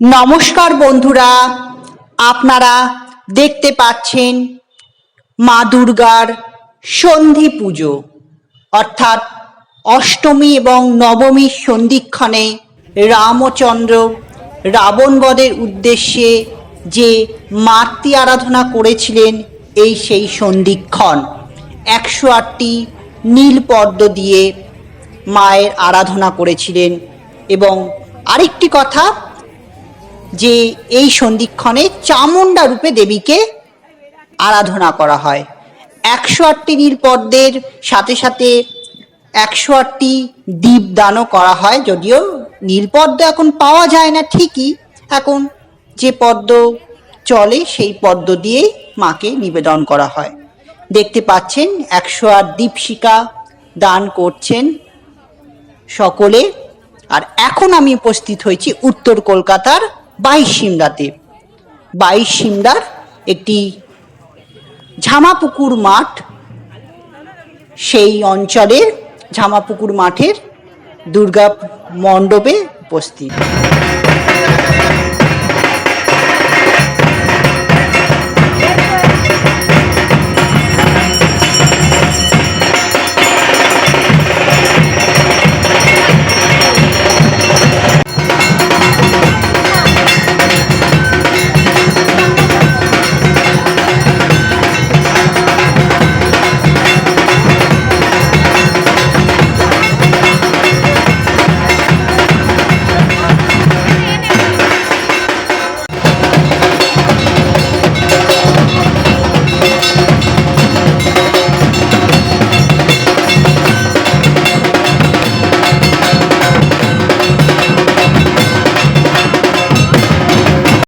নমস্কার বন্ধুরা, আপনারা দেখতে পাচ্ছেন মা দুর্গার সন্ধি পুজো অর্থাৎ অষ্টমী এবং নবমীর সন্ধিক্ষণে রামচন্দ্র রাবণ বধের উদ্দেশ্যে যে মাতৃ আরাধনা করেছিলেন এই সেই সন্ধিক্ষণ। 108টি নীল পদ্ম দিয়ে মায়ের আরাধনা করেছিলেন। এবং আরেকটি কথা, যে এই সন্ধিক্ষণে চামুণ্ডা রূপে দেবীকে আরাধনা করা হয়। 108টি নীল পদ্মের সাথে সাথে 108টি দীপদানও করা হয়। যদিও নীলপদ্ম এখন পাওয়া যায় না ঠিকই, এখন যে পদ্ম চলে সেই পদ্ম দিয়েই মাকে নিবেদন করা হয়। দেখতে পাচ্ছেন 108 দীপশিখা দান করছেন সকলে। আর এখন আমি উপস্থিত হয়েছি উত্তর কলকাতার 22 সিমরাতে। 22 সিমরার একটি ঝামাপুকুর মাঠ, সেই অঞ্চলের ঝামাপুকুর মাঠের দুর্গা মণ্ডপে উপস্থিত।